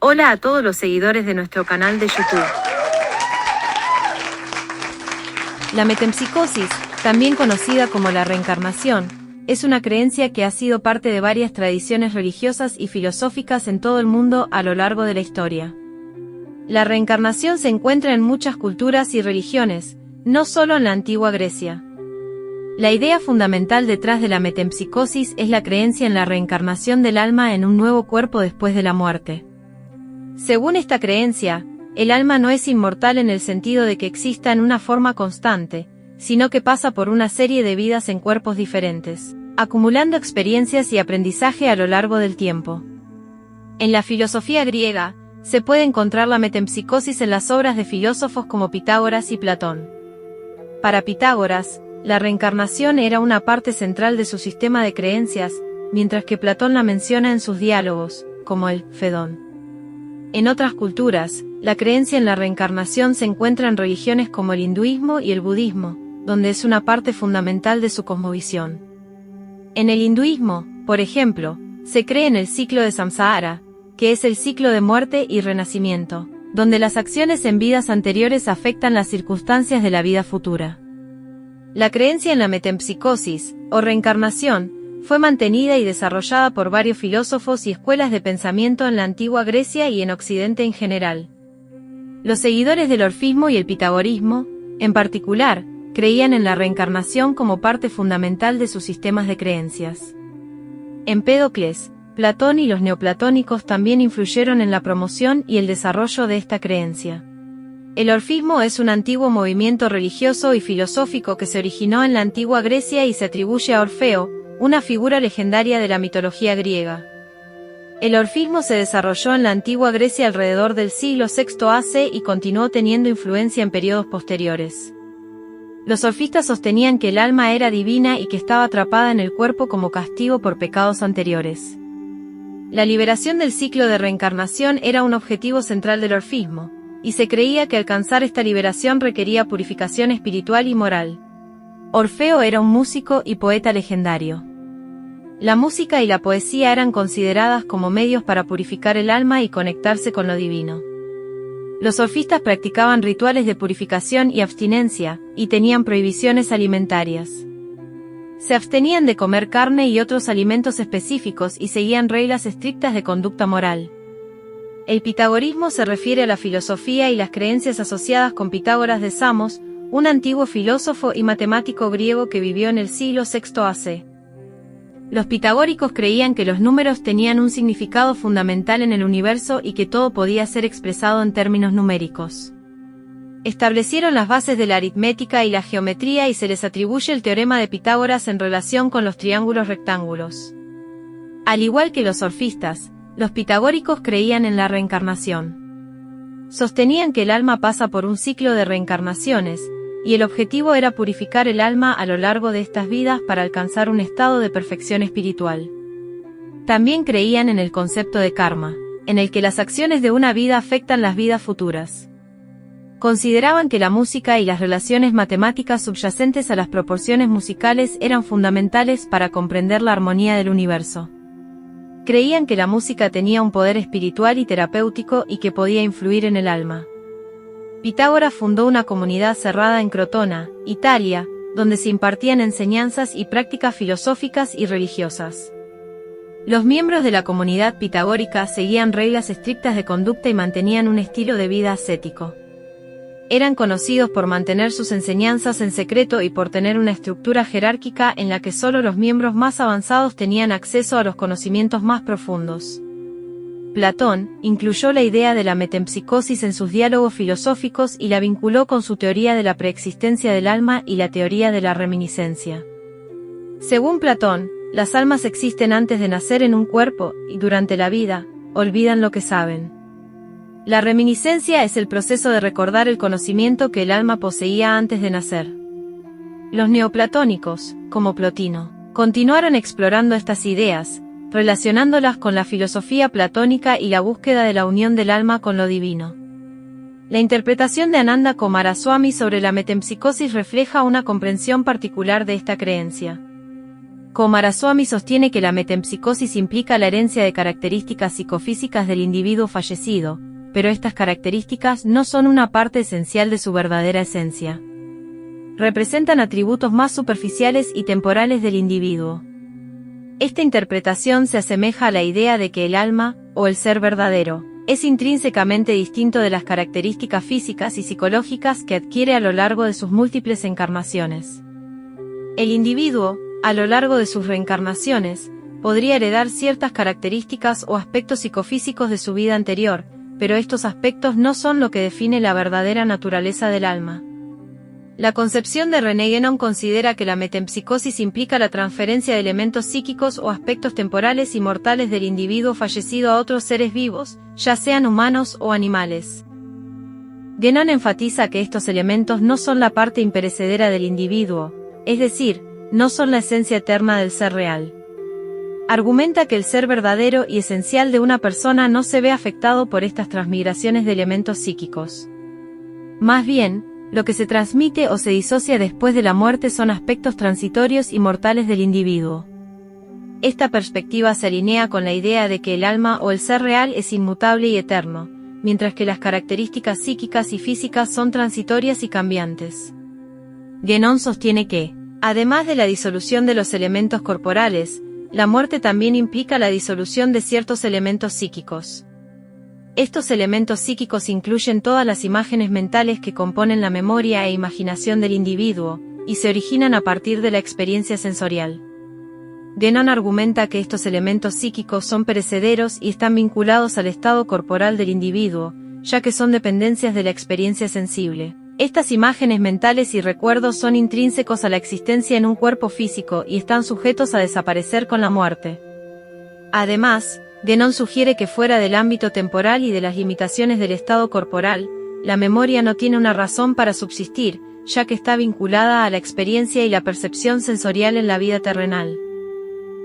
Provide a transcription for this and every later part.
Hola a todos los seguidores de nuestro canal de YouTube. La metempsicosis, también conocida como la reencarnación, es una creencia que ha sido parte de varias tradiciones religiosas y filosóficas en todo el mundo a lo largo de la historia. La reencarnación se encuentra en muchas culturas y religiones, no solo en la antigua Grecia. La idea fundamental detrás de la metempsicosis es la creencia en la reencarnación del alma en un nuevo cuerpo después de la muerte. Según esta creencia, el alma no es inmortal en el sentido de que exista en una forma constante, sino que pasa por una serie de vidas en cuerpos diferentes, acumulando experiencias y aprendizaje a lo largo del tiempo. En la filosofía griega, se puede encontrar la metempsicosis en las obras de filósofos como Pitágoras y Platón. Para Pitágoras, la reencarnación era una parte central de su sistema de creencias, mientras que Platón la menciona en sus diálogos, como el Fedón. En otras culturas, la creencia en la reencarnación se encuentra en religiones como el hinduismo y el budismo, donde es una parte fundamental de su cosmovisión. En el hinduismo, por ejemplo, se cree en el ciclo de samsara, que es el ciclo de muerte y renacimiento, donde las acciones en vidas anteriores afectan las circunstancias de la vida futura. La creencia en la metempsicosis, o reencarnación, fue mantenida y desarrollada por varios filósofos y escuelas de pensamiento en la antigua Grecia y en Occidente en general. Los seguidores del orfismo y el pitagorismo, en particular, creían en la reencarnación como parte fundamental de sus sistemas de creencias. Empédocles, Platón y los neoplatónicos también influyeron en la promoción y el desarrollo de esta creencia. El orfismo es un antiguo movimiento religioso y filosófico que se originó en la antigua Grecia y se atribuye a Orfeo, una figura legendaria de la mitología griega. El orfismo se desarrolló en la antigua Grecia alrededor del siglo VI AC y continuó teniendo influencia en periodos posteriores. Los orfistas sostenían que el alma era divina y que estaba atrapada en el cuerpo como castigo por pecados anteriores. La liberación del ciclo de reencarnación era un objetivo central del orfismo, y se creía que alcanzar esta liberación requería purificación espiritual y moral. Orfeo era un músico y poeta legendario. La música y la poesía eran consideradas como medios para purificar el alma y conectarse con lo divino. Los orfistas practicaban rituales de purificación y abstinencia, y tenían prohibiciones alimentarias. Se abstenían de comer carne y otros alimentos específicos y seguían reglas estrictas de conducta moral. El pitagorismo se refiere a la filosofía y las creencias asociadas con Pitágoras de Samos, un antiguo filósofo y matemático griego que vivió en el siglo VI AC. Los pitagóricos creían que los números tenían un significado fundamental en el universo y que todo podía ser expresado en términos numéricos. Establecieron las bases de la aritmética y la geometría y se les atribuye el teorema de Pitágoras en relación con los triángulos rectángulos. Al igual que los orfistas, los pitagóricos creían en la reencarnación. Sostenían que el alma pasa por un ciclo de reencarnaciones, y el objetivo era purificar el alma a lo largo de estas vidas para alcanzar un estado de perfección espiritual. También creían en el concepto de karma, en el que las acciones de una vida afectan las vidas futuras. Consideraban que la música y las relaciones matemáticas subyacentes a las proporciones musicales eran fundamentales para comprender la armonía del universo. Creían que la música tenía un poder espiritual y terapéutico y que podía influir en el alma. Pitágoras fundó una comunidad cerrada en Crotona, Italia, donde se impartían enseñanzas y prácticas filosóficas y religiosas. Los miembros de la comunidad pitagórica seguían reglas estrictas de conducta y mantenían un estilo de vida ascético. Eran conocidos por mantener sus enseñanzas en secreto y por tener una estructura jerárquica en la que solo los miembros más avanzados tenían acceso a los conocimientos más profundos. Platón incluyó la idea de la metempsicosis en sus diálogos filosóficos y la vinculó con su teoría de la preexistencia del alma y la teoría de la reminiscencia. Según Platón, las almas existen antes de nacer en un cuerpo y durante la vida, olvidan lo que saben. La reminiscencia es el proceso de recordar el conocimiento que el alma poseía antes de nacer. Los neoplatónicos, como Plotino, continuaron explorando estas ideas, relacionándolas con la filosofía platónica y la búsqueda de la unión del alma con lo divino. La interpretación de Ananda Coomaraswamy sobre la metempsicosis refleja una comprensión particular de esta creencia. Coomaraswamy sostiene que la metempsicosis implica la herencia de características psicofísicas del individuo fallecido, pero estas características no son una parte esencial de su verdadera esencia. Representan atributos más superficiales y temporales del individuo. Esta interpretación se asemeja a la idea de que el alma, o el ser verdadero, es intrínsecamente distinto de las características físicas y psicológicas que adquiere a lo largo de sus múltiples encarnaciones. El individuo, a lo largo de sus reencarnaciones, podría heredar ciertas características o aspectos psicofísicos de su vida anterior, pero estos aspectos no son lo que define la verdadera naturaleza del alma. La concepción de René Guénon considera que la metempsicosis implica la transferencia de elementos psíquicos o aspectos temporales y mortales del individuo fallecido a otros seres vivos, ya sean humanos o animales. Guénon enfatiza que estos elementos no son la parte imperecedera del individuo, es decir, no son la esencia eterna del ser real. Argumenta que el ser verdadero y esencial de una persona no se ve afectado por estas transmigraciones de elementos psíquicos. Más bien, lo que se transmite o se disocia después de la muerte son aspectos transitorios y mortales del individuo. Esta perspectiva se alinea con la idea de que el alma o el ser real es inmutable y eterno, mientras que las características psíquicas y físicas son transitorias y cambiantes. Guénon sostiene que, además de la disolución de los elementos corporales, la muerte también implica la disolución de ciertos elementos psíquicos. Estos elementos psíquicos incluyen todas las imágenes mentales que componen la memoria e imaginación del individuo, y se originan a partir de la experiencia sensorial. Guénon argumenta que estos elementos psíquicos son perecederos y están vinculados al estado corporal del individuo, ya que son dependencias de la experiencia sensible. Estas imágenes mentales y recuerdos son intrínsecos a la existencia en un cuerpo físico y están sujetos a desaparecer con la muerte. Además, Guénon sugiere que fuera del ámbito temporal y de las limitaciones del estado corporal, la memoria no tiene una razón para subsistir, ya que está vinculada a la experiencia y la percepción sensorial en la vida terrenal.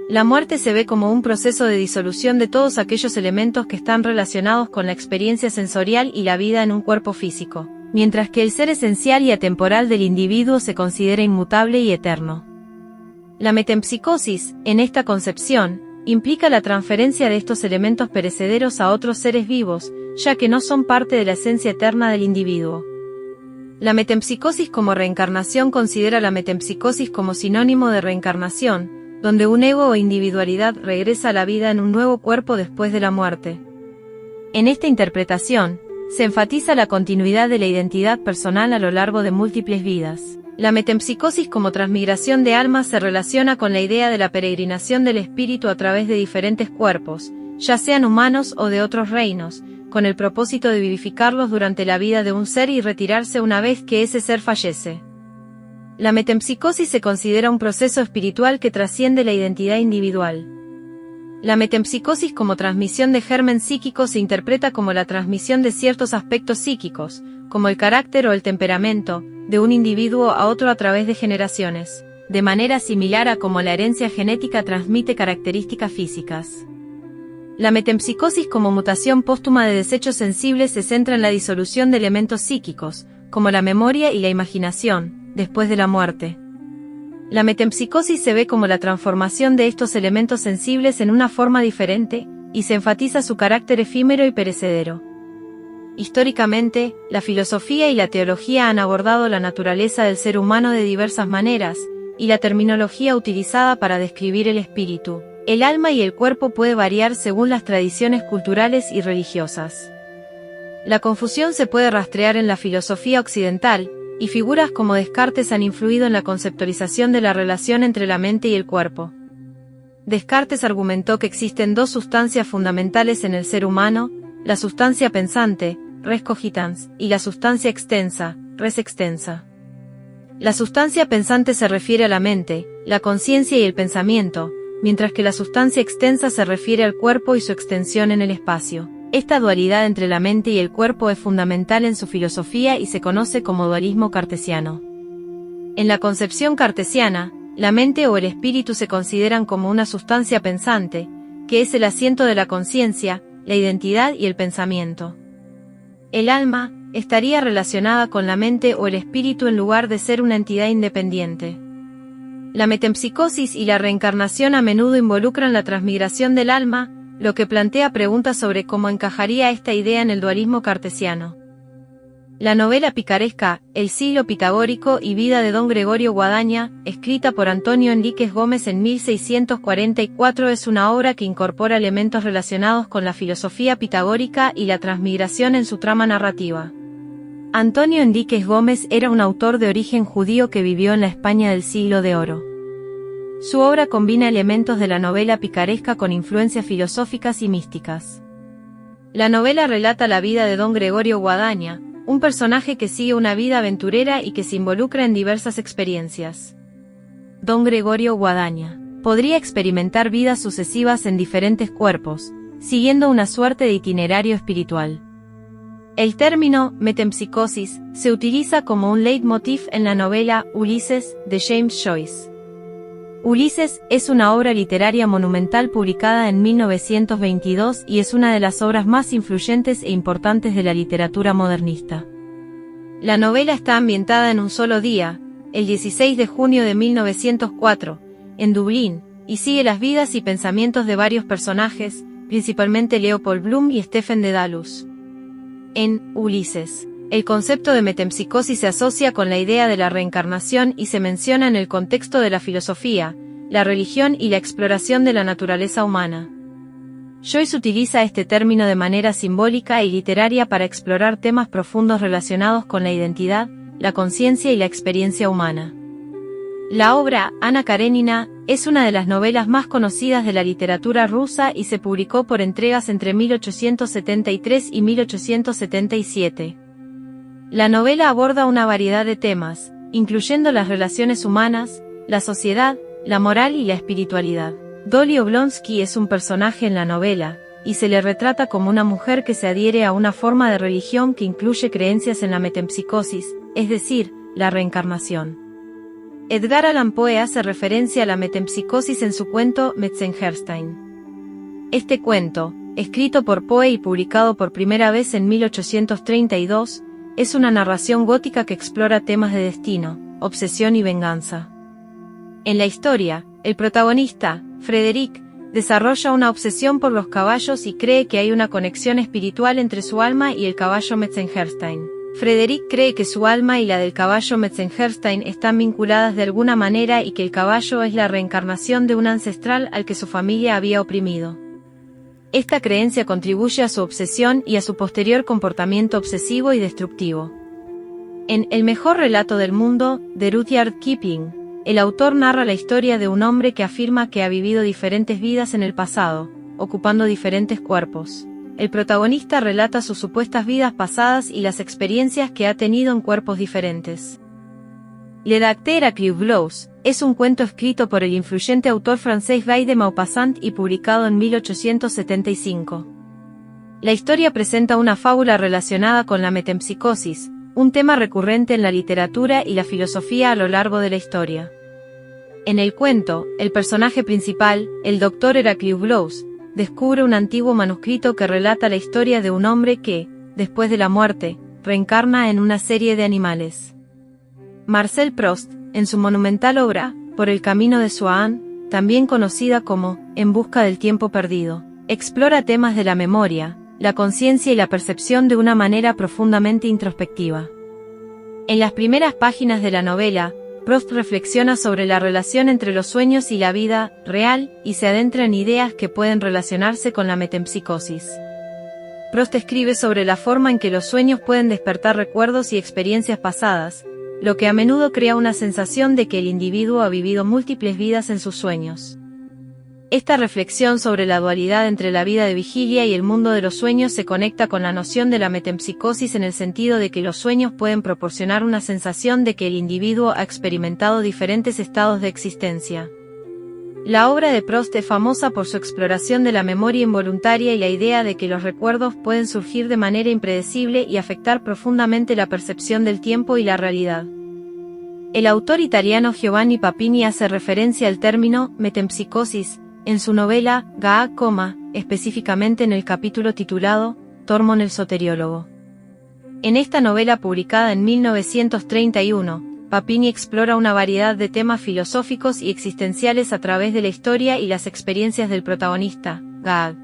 La muerte se ve como un proceso de disolución de todos aquellos elementos que están relacionados con la experiencia sensorial y la vida en un cuerpo físico, mientras que el ser esencial y atemporal del individuo se considera inmutable y eterno. La metempsicosis, en esta concepción, implica la transferencia de estos elementos perecederos a otros seres vivos, ya que no son parte de la esencia eterna del individuo. La metempsicosis como reencarnación considera la metempsicosis como sinónimo de reencarnación, donde un ego o individualidad regresa a la vida en un nuevo cuerpo después de la muerte. En esta interpretación, se enfatiza la continuidad de la identidad personal a lo largo de múltiples vidas. La metempsicosis como transmigración de almas se relaciona con la idea de la peregrinación del espíritu a través de diferentes cuerpos, ya sean humanos o de otros reinos, con el propósito de vivificarlos durante la vida de un ser y retirarse una vez que ese ser fallece. La metempsicosis se considera un proceso espiritual que trasciende la identidad individual. La metempsicosis como transmisión de germen psíquico se interpreta como la transmisión de ciertos aspectos psíquicos, como el carácter o el temperamento, de un individuo a otro a través de generaciones, de manera similar a como la herencia genética transmite características físicas. La metempsicosis como mutación póstuma de desechos sensibles se centra en la disolución de elementos psíquicos, como la memoria y la imaginación, después de la muerte. La metempsicosis se ve como la transformación de estos elementos sensibles en una forma diferente, y se enfatiza su carácter efímero y perecedero. Históricamente, la filosofía y la teología han abordado la naturaleza del ser humano de diversas maneras, y la terminología utilizada para describir el espíritu, el alma y el cuerpo puede variar según las tradiciones culturales y religiosas. La confusión se puede rastrear en la filosofía occidental, y figuras como Descartes han influido en la conceptualización de la relación entre la mente y el cuerpo. Descartes argumentó que existen dos sustancias fundamentales en el ser humano, la sustancia pensante, res cogitans, y la sustancia extensa, res extensa. La sustancia pensante se refiere a la mente, la conciencia y el pensamiento, mientras que la sustancia extensa se refiere al cuerpo y su extensión en el espacio. Esta dualidad entre la mente y el cuerpo es fundamental en su filosofía y se conoce como dualismo cartesiano. En la concepción cartesiana, la mente o el espíritu se consideran como una sustancia pensante, que es el asiento de la conciencia, la identidad y el pensamiento. El alma estaría relacionada con la mente o el espíritu en lugar de ser una entidad independiente. La metempsicosis y la reencarnación a menudo involucran la transmigración del alma, lo que plantea preguntas sobre cómo encajaría esta idea en el dualismo cartesiano. La novela picaresca, El siglo pitagórico y vida de don Gregorio Guadaña, escrita por Antonio Enríquez Gómez en 1644, es una obra que incorpora elementos relacionados con la filosofía pitagórica y la transmigración en su trama narrativa. Antonio Enríquez Gómez era un autor de origen judío que vivió en la España del Siglo de Oro. Su obra combina elementos de la novela picaresca con influencias filosóficas y místicas. La novela relata la vida de don Gregorio Guadaña, un personaje que sigue una vida aventurera y que se involucra en diversas experiencias. Don Gregorio Guadaña podría experimentar vidas sucesivas en diferentes cuerpos, siguiendo una suerte de itinerario espiritual. El término metempsicosis se utiliza como un leitmotiv en la novela Ulises de James Joyce. Ulises es una obra literaria monumental publicada en 1922 y es una de las obras más influyentes e importantes de la literatura modernista. La novela está ambientada en un solo día, el 16 de junio de 1904, en Dublín, y sigue las vidas y pensamientos de varios personajes, principalmente Leopold Bloom y Stephen Dedalus. En Ulises, el concepto de metempsicosis se asocia con la idea de la reencarnación y se menciona en el contexto de la filosofía, la religión y la exploración de la naturaleza humana. Joyce utiliza este término de manera simbólica y literaria para explorar temas profundos relacionados con la identidad, la conciencia y la experiencia humana. La obra, Anna Karenina, es una de las novelas más conocidas de la literatura rusa y se publicó por entregas entre 1873 y 1877. La novela aborda una variedad de temas, incluyendo las relaciones humanas, la sociedad, la moral y la espiritualidad. Dolly Oblonsky es un personaje en la novela, y se le retrata como una mujer que se adhiere a una forma de religión que incluye creencias en la metempsicosis, es decir, la reencarnación. Edgar Allan Poe hace referencia a la metempsicosis en su cuento Metzengerstein. Este cuento, escrito por Poe y publicado por primera vez en 1832, es una narración gótica que explora temas de destino, obsesión y venganza. En la historia, el protagonista, Frederick, desarrolla una obsesión por los caballos y cree que hay una conexión espiritual entre su alma y el caballo Metzengerstein. Frederick cree que su alma y la del caballo Metzengerstein están vinculadas de alguna manera y que el caballo es la reencarnación de un ancestral al que su familia había oprimido. Esta creencia contribuye a su obsesión y a su posterior comportamiento obsesivo y destructivo. En El mejor relato del mundo, de Rudyard Kipling, el autor narra la historia de un hombre que afirma que ha vivido diferentes vidas en el pasado, ocupando diferentes cuerpos. El protagonista relata sus supuestas vidas pasadas y las experiencias que ha tenido en cuerpos diferentes. Le Docteur à Cublows es un cuento escrito por el influyente autor francés Guy de Maupassant y publicado en 1875. La historia presenta una fábula relacionada con la metempsicosis, un tema recurrente en la literatura y la filosofía a lo largo de la historia. En el cuento, el personaje principal, el Dr. Heraclius Blows, descubre un antiguo manuscrito que relata la historia de un hombre que, después de la muerte, reencarna en una serie de animales. Marcel Proust, en su monumental obra, Por el camino de Swan, también conocida como En busca del tiempo perdido, explora temas de la memoria, la conciencia y la percepción de una manera profundamente introspectiva. En las primeras páginas de la novela, Proust reflexiona sobre la relación entre los sueños y la vida real y se adentra en ideas que pueden relacionarse con la metempsicosis. Proust escribe sobre la forma en que los sueños pueden despertar recuerdos y experiencias pasadas, lo que a menudo crea una sensación de que el individuo ha vivido múltiples vidas en sus sueños. Esta reflexión sobre la dualidad entre la vida de vigilia y el mundo de los sueños se conecta con la noción de la metempsicosis en el sentido de que los sueños pueden proporcionar una sensación de que el individuo ha experimentado diferentes estados de existencia. La obra de Proust es famosa por su exploración de la memoria involuntaria y la idea de que los recuerdos pueden surgir de manera impredecible y afectar profundamente la percepción del tiempo y la realidad. El autor italiano Giovanni Papini hace referencia al término metempsicosis en su novela Gaa, específicamente en el capítulo titulado Tormon el soteriólogo. En esta novela publicada en 1931, Papini explora una variedad de temas filosóficos y existenciales a través de la historia y las experiencias del protagonista, Gaag.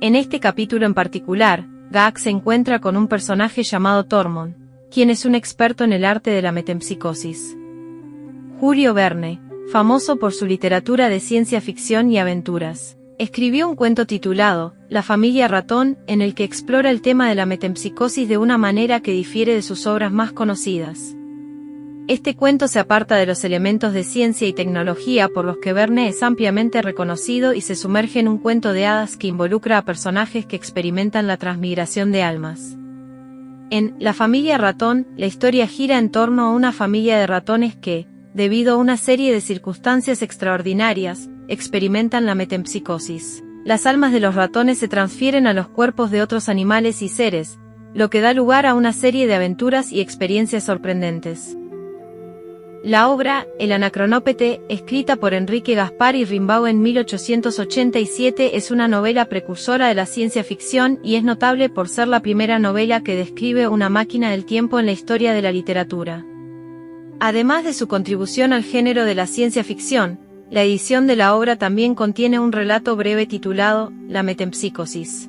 En este capítulo en particular, Gaag se encuentra con un personaje llamado Tormund, quien es un experto en el arte de la metempsicosis. Julio Verne, famoso por su literatura de ciencia ficción y aventuras, escribió un cuento titulado La familia ratón, en el que explora el tema de la metempsicosis de una manera que difiere de sus obras más conocidas. Este cuento se aparta de los elementos de ciencia y tecnología por los que Verne es ampliamente reconocido y se sumerge en un cuento de hadas que involucra a personajes que experimentan la transmigración de almas. En La familia ratón, la historia gira en torno a una familia de ratones que, debido a una serie de circunstancias extraordinarias, experimentan la metempsicosis. Las almas de los ratones se transfieren a los cuerpos de otros animales y seres, lo que da lugar a una serie de aventuras y experiencias sorprendentes. La obra, El Anacronópete, escrita por Enrique Gaspar y Rimbaud en 1887, es una novela precursora de la ciencia ficción y es notable por ser la primera novela que describe una máquina del tiempo en la historia de la literatura. Además de su contribución al género de la ciencia ficción, la edición de la obra también contiene un relato breve titulado La metempsicosis.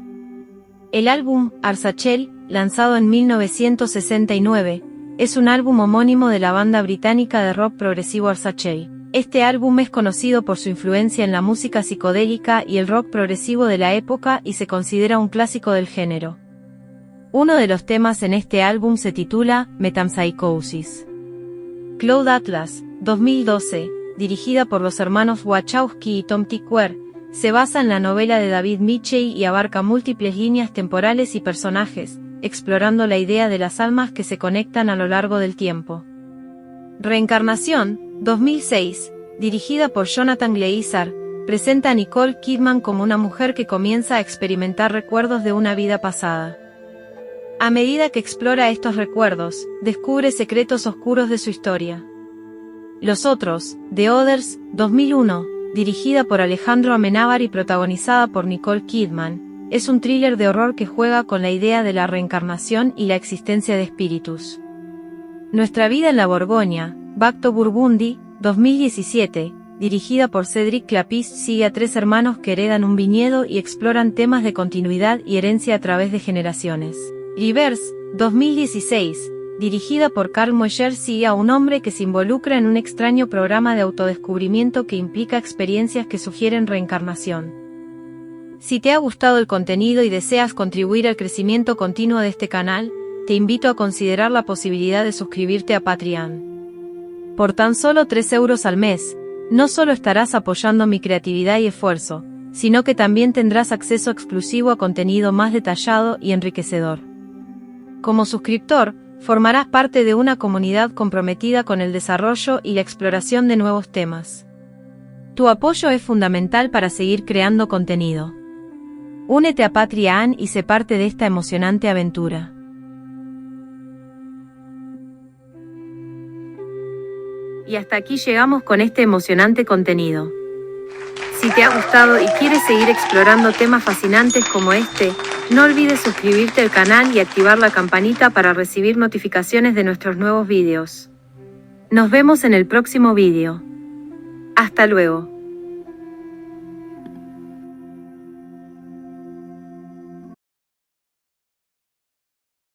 El álbum Arzachel, lanzado en 1969, es un álbum homónimo de la banda británica de rock progresivo Arzachel. Este álbum es conocido por su influencia en la música psicodélica y el rock progresivo de la época y se considera un clásico del género. Uno de los temas en este álbum se titula Metempsychosis. Cloud Atlas, 2012, dirigida por los hermanos Wachowski y Tom Tykwer, se basa en la novela de David Mitchell y abarca múltiples líneas temporales y personajes, explorando la idea de las almas que se conectan a lo largo del tiempo. Reencarnación, 2006, dirigida por Jonathan Glazer, presenta a Nicole Kidman como una mujer que comienza a experimentar recuerdos de una vida pasada. A medida que explora estos recuerdos, descubre secretos oscuros de su historia. Los otros, The Others, 2001, dirigida por Alejandro Amenábar y protagonizada por Nicole Kidman, es un thriller de horror que juega con la idea de la reencarnación y la existencia de espíritus. Nuestra vida en la Borgoña, Back to Burgundy, 2017, dirigida por Cédric Clapis, sigue a tres hermanos que heredan un viñedo y exploran temas de continuidad y herencia a través de generaciones. Reverse, 2016, dirigida por Carl Moeller, sigue a un hombre que se involucra en un extraño programa de autodescubrimiento que implica experiencias que sugieren reencarnación. Si te ha gustado el contenido y deseas contribuir al crecimiento continuo de este canal, te invito a considerar la posibilidad de suscribirte a Patreon. Por tan solo 3 euros al mes, no solo estarás apoyando mi creatividad y esfuerzo, sino que también tendrás acceso exclusivo a contenido más detallado y enriquecedor. Como suscriptor, formarás parte de una comunidad comprometida con el desarrollo y la exploración de nuevos temas. Tu apoyo es fundamental para seguir creando contenido. Únete a Patreon y sé parte de esta emocionante aventura. Y hasta aquí llegamos con este emocionante contenido. Si te ha gustado y quieres seguir explorando temas fascinantes como este, no olvides suscribirte al canal y activar la campanita para recibir notificaciones de nuestros nuevos vídeos. Nos vemos en el próximo vídeo. Hasta luego.